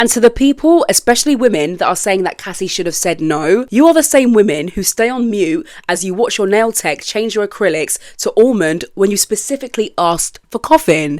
And to the people, especially women, that are saying that Cassie should have said no, you are the same women who stay on mute as you watch your nail tech change your acrylics to almond when you specifically asked for coffin.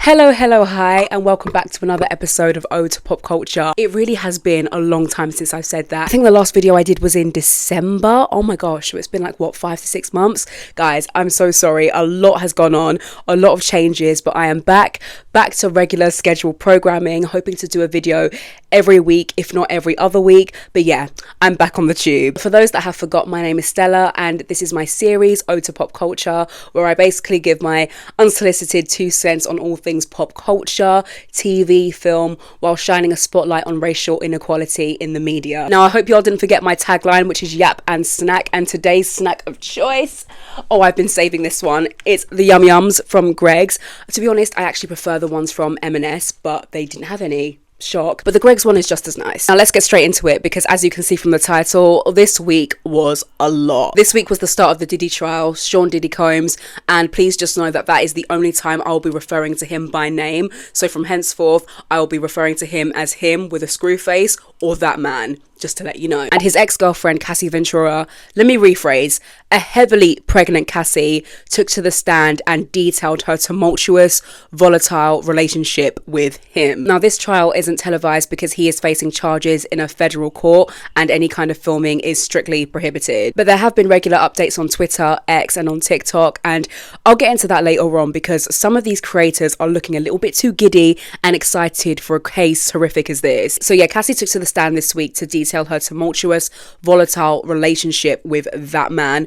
Hello, hi, and welcome back to another episode of Ode to Pop Culture. It really has been a long time since I've said that. I think the last video I did was in December. Oh my gosh, it's been like, 5 to 6 months? Guys, I'm so sorry. A lot has gone on, a lot of changes, but I am back to regular scheduled programming, hoping to do a video every week, if not every other week. But yeah, I'm back on the tube. For those that have forgot, my name is Stella, and this is my series, Ode to Pop Culture, where I basically give my unsolicited 2 cents on all things pop culture, TV, film, while shining a spotlight on racial inequality in the media. Now, I hope y'all didn't forget my tagline, which is yap and snack, and today's snack of choice, I've been saving this one. It's the Yum Yums from Greggs. To be honest, I actually prefer the ones from M&S, but they didn't have any. Shock. But the Greggs one is just as nice. Now let's get straight into it, because as you can see from the title, this week was a lot. This week was the start of the Diddy Trial, Sean Diddy Combs, and please just know that that is the only time I'll be referring to him by name. So from henceforth, I will be referring to him as him with a screw face, or that man, just to let you know. And his ex-girlfriend, Cassie Ventura, let me rephrase, a heavily pregnant Cassie took to the stand and detailed her tumultuous, volatile relationship with him. Now, this trial isn't televised because he is facing charges in a federal court, and any kind of filming is strictly prohibited. But there have been regular updates on Twitter, X, and on TikTok, and I'll get into that later on, because some of these creators are looking a little bit too giddy and excited for a case horrific as this. So yeah, Cassie took to the stand this week to detail her tumultuous, volatile relationship with that man.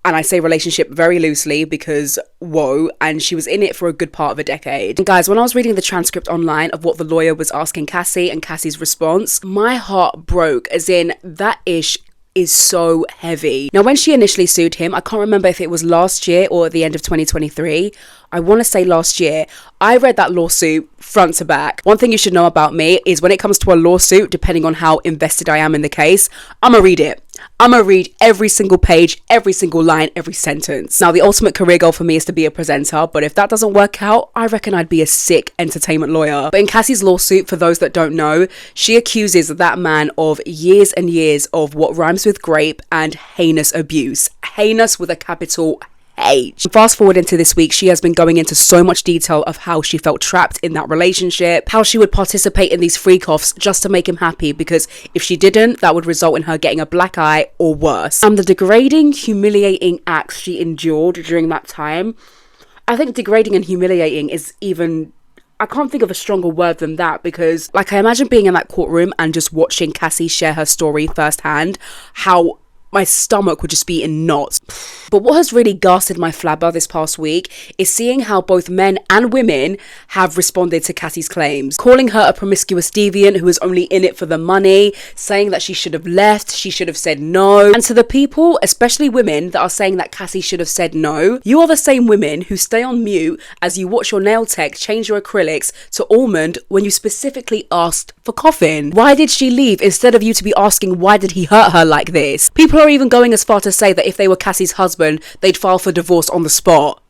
And I say relationship very loosely because whoa, and she was in it for a good part of a decade. And guys, when I was reading the transcript online of what the lawyer was asking Cassie and Cassie's response, my heart broke, as in that ish is so heavy. Now, when she initially sued him, I can't remember if it was last year or at the end of 2023. I want to say last year. I read that lawsuit front to back. One thing you should know about me is when it comes to a lawsuit, depending on how invested I am in the case, I'ma read it. I'ma read every single page, every single line, every sentence. Now, the ultimate career goal for me is to be a presenter, but if that doesn't work out, I reckon I'd be a sick entertainment lawyer. But in Cassie's lawsuit, for those that don't know, she accuses that man of years and years of what rhymes with grape and heinous abuse. Heinous with a capital H. Fast forward into this week, she has been going into so much detail of how she felt trapped in that relationship, how she would participate in these freak-offs just to make him happy, because if she didn't, that would result in her getting a black eye or worse. And the degrading, humiliating acts she endured during that time, I think degrading and humiliating is even, I can't think of a stronger word than that, because like I imagine being in that courtroom and just watching Cassie share her story firsthand, how my stomach would just be in knots. But what has really gassed my flabber this past week is seeing how both men and women have responded to Cassie's claims, calling her a promiscuous deviant who was only in it for the money, saying that she should have left, she should have said no. And to the people, especially women, that are saying that Cassie should have said no, you are the same women who stay on mute as you watch your nail tech change your acrylics to almond when you specifically asked for coffin. Why did she leave instead of you to be asking why did he hurt her like this? People are even going as far to say that if they were Cassie's husband, they'd file for divorce on the spot.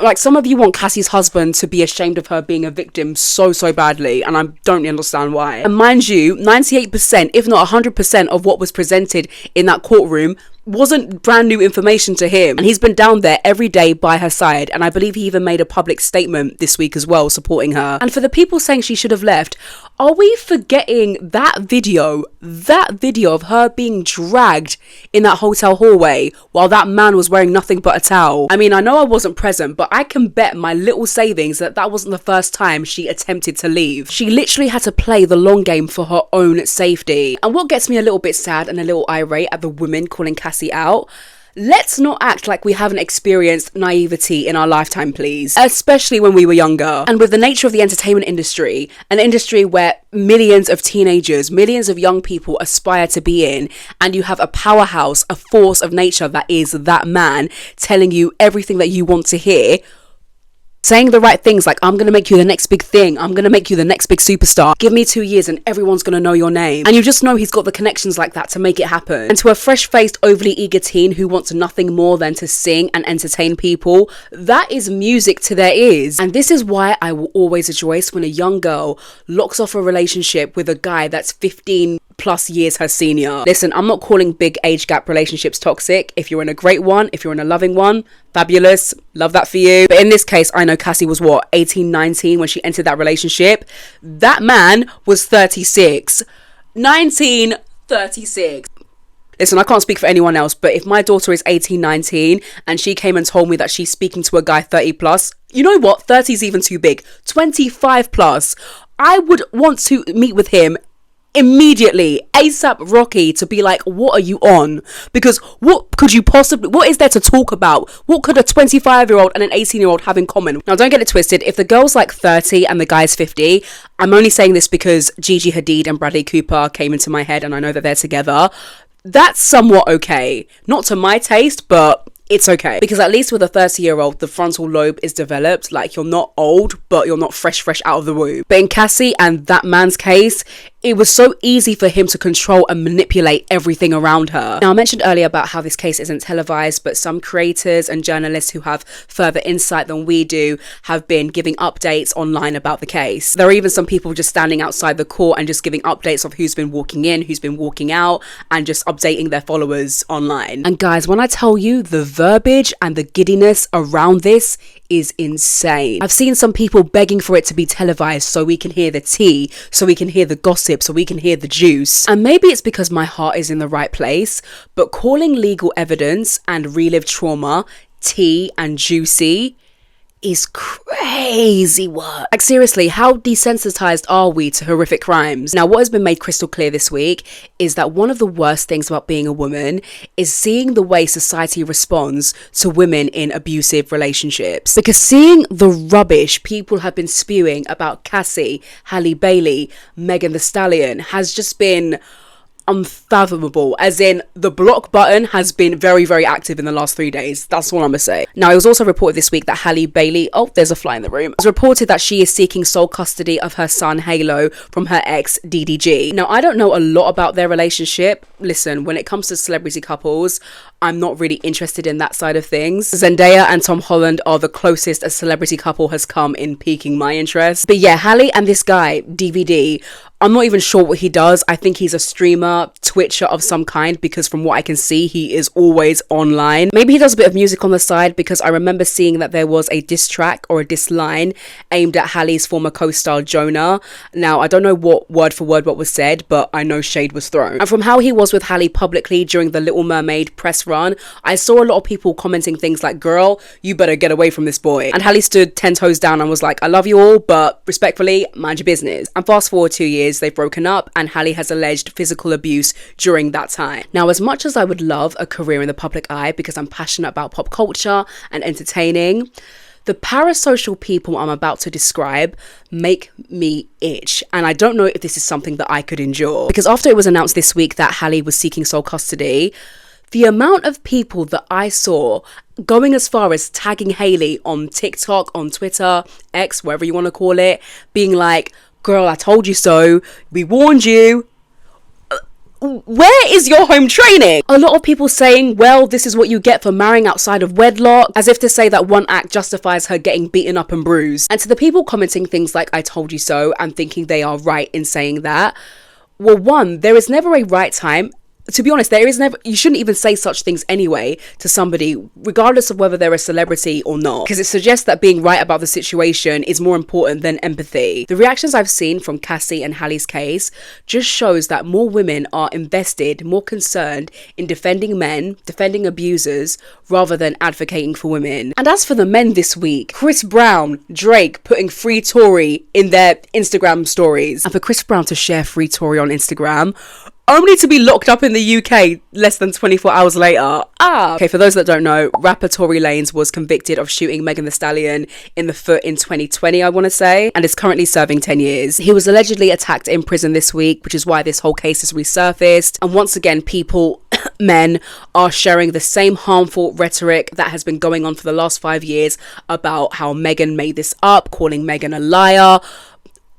Like, some of you want Cassie's husband to be ashamed of her being a victim so badly, and I don't understand why. And mind you, 98%, if not 100% of what was presented in that courtroom wasn't brand new information to him, and he's been down there every day by her side, and I believe he even made a public statement this week as well supporting her. And for the people saying she should have left, are we forgetting that video of her being dragged in that hotel hallway while that man was wearing nothing but a towel? I mean, I know I wasn't present, but I can bet my little savings that that wasn't the first time she attempted to leave. She literally had to play the long game for her own safety. And what gets me a little bit sad and a little irate at the women calling Cassie out, let's not act like we haven't experienced naivety in our lifetime, please. Especially when we were younger. And with the nature of the entertainment industry, an industry where millions of teenagers, millions of young people aspire to be in, and you have a powerhouse, a force of nature that is that man telling you everything that you want to hear, saying the right things like, I'm going to make you the next big thing. I'm going to make you the next big superstar. Give me 2 years and everyone's going to know your name. And you just know he's got the connections like that to make it happen. And to a fresh-faced, overly eager teen who wants nothing more than to sing and entertain people, that is music to their ears. And this is why I will always rejoice when a young girl locks off a relationship with a guy that's 15 plus years her senior. Listen, I'm not calling big age gap relationships toxic. If you're in a great one, if you're in a loving one, fabulous, love that for you. But in this case, I know Cassie was 18, 19 when she entered that relationship. That man was 36. 19, 36. Listen, I can't speak for anyone else, but if my daughter is 18, 19 and she came and told me that she's speaking to a guy 30 plus, you know what? 30 is even too big. 25 plus. I would want to meet with him immediately, ASAP Rocky, to be like, what are you on? Because what is there to talk about? What could a 25-year-old and an 18-year-old have in common? Now, don't get it twisted. If the girl's like 30 and the guy's 50, I'm only saying this because Gigi Hadid and Bradley Cooper came into my head and I know that they're together. That's somewhat okay. Not to my taste, but it's okay. Because at least with a 30-year-old, the frontal lobe is developed. Like, you're not old, but you're not fresh out of the womb. But in Cassie and that man's case, it was so easy for him to control and manipulate everything around her. Now, I mentioned earlier about how this case isn't televised, but some creators and journalists who have further insight than we do have been giving updates online about the case. There are even some people just standing outside the court and just giving updates of who's been walking in, who's been walking out, and just updating their followers online. And guys, when I tell you, the verbiage and the giddiness around this is insane. I've seen some people begging for it to be televised so we can hear the tea, so we can hear the gossip, so we can hear the juice. And maybe it's because my heart is in the right place, but calling legal evidence and relived trauma tea and juicy is crazy work. Like, seriously, how desensitized are we to horrific crimes? Now, what has been made crystal clear this week is that one of the worst things about being a woman is seeing the way society responds to women in abusive relationships. Because seeing the rubbish people have been spewing about Cassie, Halle Bailey, Megan Thee Stallion has just been unfathomable. As in, the block button has been very, very active in the last 3 days. That's all I'm gonna say. Now, it was also reported this week that Halle Bailey, oh, there's a fly in the room. It was reported that she is seeking sole custody of her son Halo from her ex DDG. Now, I don't know a lot about their relationship. Listen, when it comes to celebrity couples, I'm not really interested in that side of things. Zendaya and Tom Holland are the closest a celebrity couple has come in piquing my interest. But yeah, Halle and this guy, DVD, I'm not even sure what he does. I think he's a streamer, Twitcher of some kind, because from what I can see, he is always online. Maybe he does a bit of music on the side, because I remember seeing that there was a diss track or a diss line aimed at Halle's former co-star Jonah. Now, I don't know what word for word what was said, but I know shade was thrown. And from how he was with Halle publicly during the Little Mermaid press run, I saw a lot of people commenting things like, girl, you better get away from this boy. And Halle stood 10 toes down and was like, I love you all, but respectfully, mind your business. And fast forward 2 years, they've broken up and Halle has alleged physical abuse during that time. Now, as much as I would love a career in the public eye because I'm passionate about pop culture and entertaining, the parasocial people I'm about to describe make me itch. And I don't know if this is something that I could endure. Because after it was announced this week that Halle was seeking sole custody, the amount of people that I saw going as far as tagging Hailey on TikTok, on Twitter, X, whatever you want to call it, being like, girl, I told you so, we warned you. Where is your home training? A lot of people saying, well, this is what you get for marrying outside of wedlock, as if to say that one act justifies her getting beaten up and bruised. And to the people commenting things like, I told you so, and thinking they are right in saying that, well, one, there is never a right time. To be honest, you shouldn't even say such things anyway to somebody, regardless of whether they're a celebrity or not, because it suggests that being right about the situation is more important than empathy. The reactions I've seen from Cassie and Halle's case just shows that more women are invested, more concerned in defending men, defending abusers, rather than advocating for women. And as for the men this week, Chris Brown, Drake putting Free Tory in their Instagram stories. And for Chris Brown to share Free Tory on Instagram, only to be locked up in the UK less than 24 hours later. Okay, for those that don't know, rapper Tory Lanes was convicted of shooting Megan Thee Stallion in the foot in 2020, I want to say, and is currently serving 10 years. He was allegedly attacked in prison this week, which is why this whole case has resurfaced. And once again, people men are sharing the same harmful rhetoric that has been going on for the last 5 years about how Meghan made this up, calling Meghan a liar,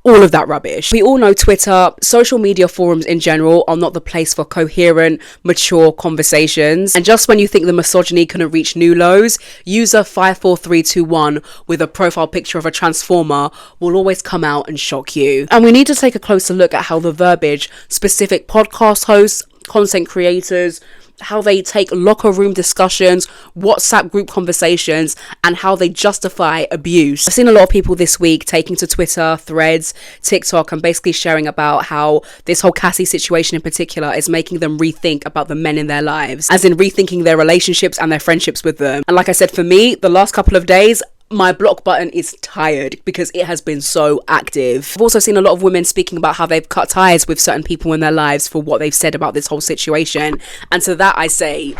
all of that rubbish. We all know Twitter, social media forums in general are not the place for coherent, mature conversations. And just when you think the misogyny couldn't reach new lows, user 54321 with a profile picture of a transformer will always come out and shock you. And we need to take a closer look at how the verbiage specific podcast hosts, content creators, how they take locker room discussions, WhatsApp group conversations, and how they justify abuse. I've seen a lot of people this week taking to Twitter, Threads, TikTok, and basically sharing about how this whole Cassie situation in particular is making them rethink about the men in their lives, as in rethinking their relationships and their friendships with them. And like I said, for me, the last couple of days, my block button is tired because it has been so active. I've also seen a lot of women speaking about how they've cut ties with certain people in their lives for what they've said about this whole situation. And to that I say,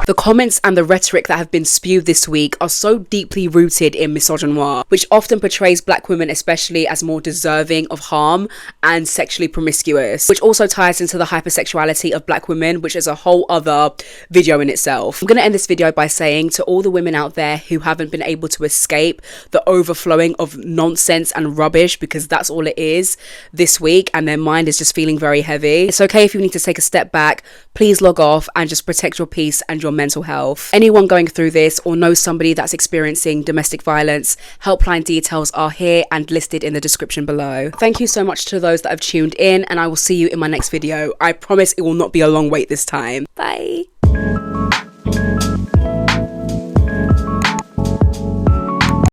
the comments and the rhetoric that have been spewed this week are so deeply rooted in misogynoir, which often portrays black women especially as more deserving of harm and sexually promiscuous, which also ties into the hypersexuality of black women, which is a whole other video in itself. I'm going to end this video by saying to all the women out there who haven't been able to escape the overflowing of nonsense and rubbish, because that's all it is this week, and their mind is just feeling very heavy. It's okay if you need to take a step back. Please log off and just protect your peace and your mental health. Anyone going through this or knows somebody that's experiencing domestic violence, helpline details are here and listed in the description below. Thank you so much to those that have tuned in, and I will see you in my next video. I promise it will not be a long wait this time. Bye.